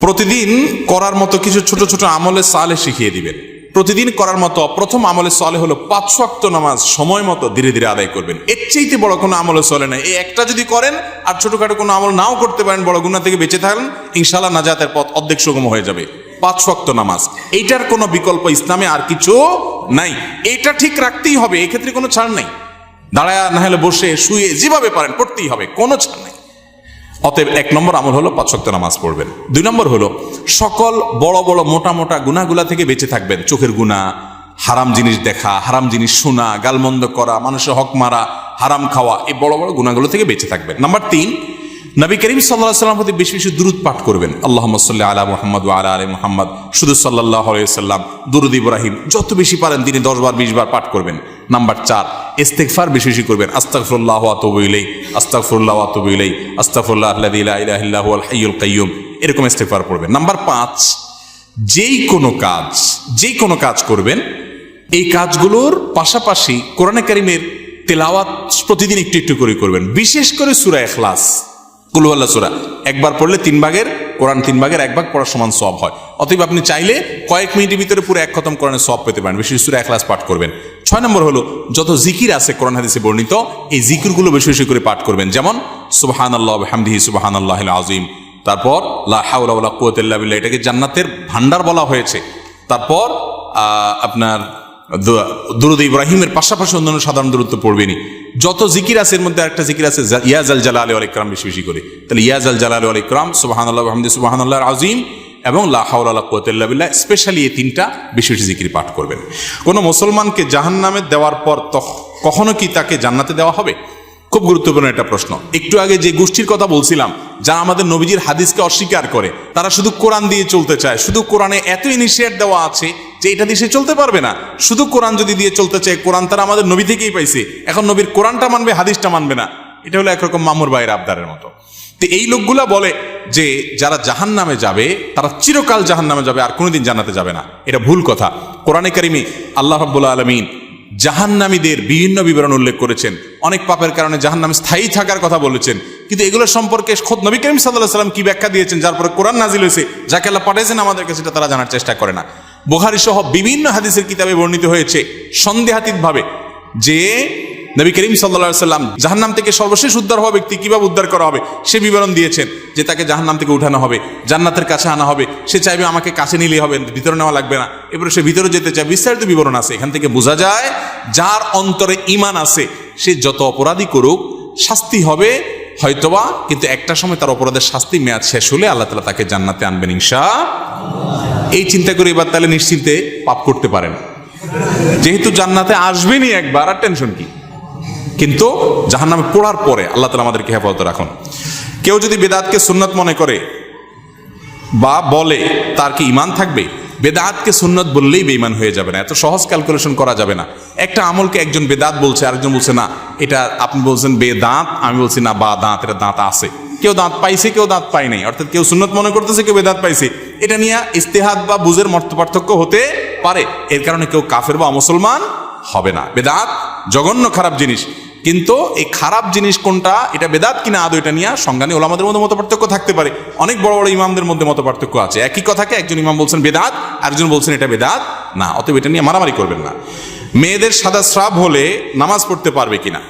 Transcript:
প্রতিদিন করার মতো কিছু ছোট ছোট আমলে সালে শিখিয়ে দিবেন। প্রতিদিন করার মতো প্রথম আমলে সালে হলো 5 ওয়াক্ত নামাজ সময় মতো ধীরে ধীরে আদায় করবেন। এর চাইতে বড় কোনো আমলে চলে না। এই একটা যদি করেন আর ছোটখাটো কোনো আমল নাও করতে পারেন, বড় গুনাহ থেকে বেঁচে থাকেন, ইনশাআল্লাহ নাজাতের পথ অর্ধেক সুগম হয়ে যাবে। 5 ওয়াক্ত নামাজ, এইটার কোনো বিকল্প ইসলামে আর কিছু নাই। এইটা ঠিক রাখতেই হবে, এই ক্ষেত্রে কোনো ছাড় নাই। দাঁড়ায় না হলে বসে শুয়ে যেভাবে পারেন পড়তেই হবে, কোনো ছাড় নাই। অতএব 1 নম্বর আমল হলো 5 ওয়াক্ত নামাজ পড়বেন। 2 নম্বর হলো সকল বড় বড় মোটা মোটা গুনাহগুলা থেকে বেঁচে থাকবেন। চোখের গুনাহ, হারাম জিনিস দেখা, হারাম জিনিস শোনা, গালমন্দ করা, মানুষের হক মারা, হারাম খাওয়া, এই বড় বড় গুনাহগুলো থেকে বেঁচে থাকবেন। নাম্বার 3, নবী করিম সাল্লাল্লাহু আলাইহি ওয়াসাল্লাম প্রতি বেশি বেশি দুরূদ পাঠ করবেন। আল্লাহুম্মা সাল্লি আলা মুহাম্মাদ ওয়া আলা আলি মুহাম্মাদ, শুধু সাল্লাল্লাহু আলাইহি ওয়াসাল্লাম, দুরূদ ইব্রাহিম যত বেশি পারেন দিনে 10 বার 20 বার পাঠ করবেন। নাম্বার 4, ইস্তিগফার বেশি বেশি করবেন। আস্তাগফিরুল্লাহ ওয়া আতুবু ইলাইহি, আস্তাগফিরুল্লাহ ওয়া আতুবু ইলাইহি, আস্তাগফিরুল্লাহ আল্লাযী লা ইলাহা ইল্লা হুয়াল হাইয়ুল কাইয়্যুম, এরকম ইস্তিগফার করবেন। নাম্বার 5, যেই কোনো কাজ করবেন, এই কাজগুলোর পাশাপাশি কোরআনে কারীমের তেলাওয়াত প্রতিদিন একটু একটু করে করবেন। বিশেষ করে সূরা ইখলাস, কুল হুয়াল্লাহ সূরা একবার পড়লে 3 ভাগের কোরআন 3 ভাগের 1 ভাগ পড়ার সমান সওয়াব হয়। অতএব আপনি চাইলে কয়েক মিনিটের ভিতরে পুরো 1 খতম কোরআনের সওয়াব পেতে পারেন। বিশেষ সূরা ইখলাস পাঠ করবেন। 6 নম্বর হলো যত জিকির আছে কোরআন হাদিসে বর্ণিত, এই জিকিরগুলো বেশি বেশি করে পাঠ করবেন। যেমন সুবহানাল্লাহ ওয়া বিহামদিহি সুবহানাল্লাহিল আযীম, তারপর লা হাওলা ওয়ালা কুওয়াতা ইল্লা বিল্লাহ, এটাকে জান্নাতের ভান্ডার বলা হয়েছে। তারপর আপনার দুরূদ ইব্রাহিমের পাশাপাশি অন্যান্য সাধারণ দুরূদ তো পড়বেনই। যত জিকির আছে এর মধ্যে একটা জিকির আছে ইয়া জাল জালালি ওয়াল ইকরাম, বেশি বেশি করে। তাহলে ইয়া জাল জালালি ওয়াল ইকরাম, সুবহানাল্লাহ ওয়া বিহামদিহি সুবহানাল্লাহিল আযীম এবং লা হাওলা ওয়ালা কুওয়াতা ইল্লা বিল্লাহ, স্পেশালি এই 3টা বেশি বেশি জিকির পাঠ করবেন। কোনো মুসলমানকে জাহান্নামে দেওয়ার পর কখনো কি তাকে জান্নাতে দেওয়া হবে? খুব গুরুত্বপূর্ণ একটা প্রশ্ন। একটু আগে যে গোষ্ঠীর কথা বলছিলাম, যারা আমাদের নবীজির হাদিসকে অস্বীকার করে, তারা শুধু কোরআন দিয়ে চলতে চায়। শুধু কোরআনে এত ইনিশিয়েট দেওয়া আছে যে এটা দিয়ে সে চলতে পারবে না। শুধু কোরআন যদি দিয়ে চলতে চায়, কোরআন তারা আমাদের নবী থেকেই পাইছে, এখন নবীর কোরআনটা মানবে, হাদিসটা মানবে না। এটা হলো একরকম মামুর ভাইয়ের আবদারের মতো। তো এই লোকগুলা বলে যে যারা জাহান্নামে যাবে তারা চিরকাল জাহান্নামে যাবে, আর কোনোদিন জান্নাতে যাবে না। এটা ভুল কথা। কোরআনে কারিমে আল্লাহ রাব্বুল আলামিন জাহান্নামীদের বিভিন্ন বিবরণ উল্লেখ করেছেন। অনেক পাপের কারণে জাহান্নামে স্থায়ী থাকার কথা বলেছেন। কিন্তু এগুলো সম্পর্কে খোদ নবী করিম সাল্লাল্লাহু আলাইহি ওয়াসাল্লাম কি ব্যাখ্যা দিয়েছেন, যার পরে কোরআন নাজিল হয়েছে, যাকে আল্লাহ পাঠিয়েছেন আমাদের কাছে, সেটা তারা জানার চেষ্টা করে না। বুখারী সহ বিভিন্ন হাদিসের কিতাবে বর্ণিত হয়েছে সন্দেহাতীতভাবে যে নবী করিম সাল্লাল্লাহু আলাইহি ওয়াসাল্লাম জাহান্নাম থেকে সর্বশেষ উদ্ধার হওয়া ব্যক্তি কিভাবে উদ্ধার করা হবে সে বিবরণ দিয়েছেন। যে তাকে জাহান্নাম থেকে উঠানো হবে, জান্নাতের কাছে আনা হবে, সে চাইবে আমাকে কাছে নিলেই হবে, ভিতরে নেওয়া লাগবে না, এবারে সে ভিতরে যেতে চায়, বিস্তারিত বিবরণ আছে। এখান থেকে বোঝা যায় যার অন্তরে ঈমান আছে সে যত অপরাধী করুক শাস্তি হবে হয়তোবা, কিন্তু একটা সময় তার অপরাধের শাস্তি মেয়াদ শেষ হলে আল্লাহ তাআলা তাকে জান্নাতে আনবেন ইনশাআল্লাহ। এই চিন্তা করে এবার তাহলে নিশ্চিন্তে পাপ করতে পারেন, যেহেতু জান্নাতে আসবেনই একবার, আর টেনশন কি। কিন্তু জাহান্নামে পড়ার পরে আল্লাহ তাআলা আমাদেরকে হেফাজতে রাখুন। কেউ যদি বেদাতকে সুন্নত মনে করে বা বলে, তার কি ঈমান থাকবে? বেদাতকে সুন্নত বললেই বেঈমান হয়ে যাবে না। এত সহজ ক্যালকুলেশন করা যাবে না। একটা আমলকে একজন বেদাত বলছে, আরেকজন বলছে না এটা, আপনি বলছেন বেদাত, আমি বলছি না বা দাঁত, এটা দাঁত আছে। কেউ দাঁত পাইছে, কেউ দাঁত পায় নাই, অর্থাৎ কেউ সুন্নত মনে করতেছে, কেউ বেদাত পাইছে। এটা নিয়ে ইজতিহাদ বা বুঝের মত পার্থক্য হতে পারে। এর কারণে কেউ কাফের বা মুসলমান হবে না। বেদাত জঘন্য খারাপ জিনিস, কিন্তু এই খারাপ জিনিস কোনটা, এটা বেদাত কিনা আদৌ, এটা নিয়ে সংজ্ঞা নিয়ে ওলামাদের মধ্যে মত পার্থক্য থাকতে পারে। অনেক বড় বড় ইমামদের মধ্যে মত পার্থক্য আছে। একই কথাকে একজন ইমাম বলছেন বেদাত, আরেকজন বলছেন এটা বেদাত না। অতএব এটা নিয়ে মারামারি করবেন না। মেয়েদের সাদা স্রাব হলে নামাজ পড়তে পারবে কিনা?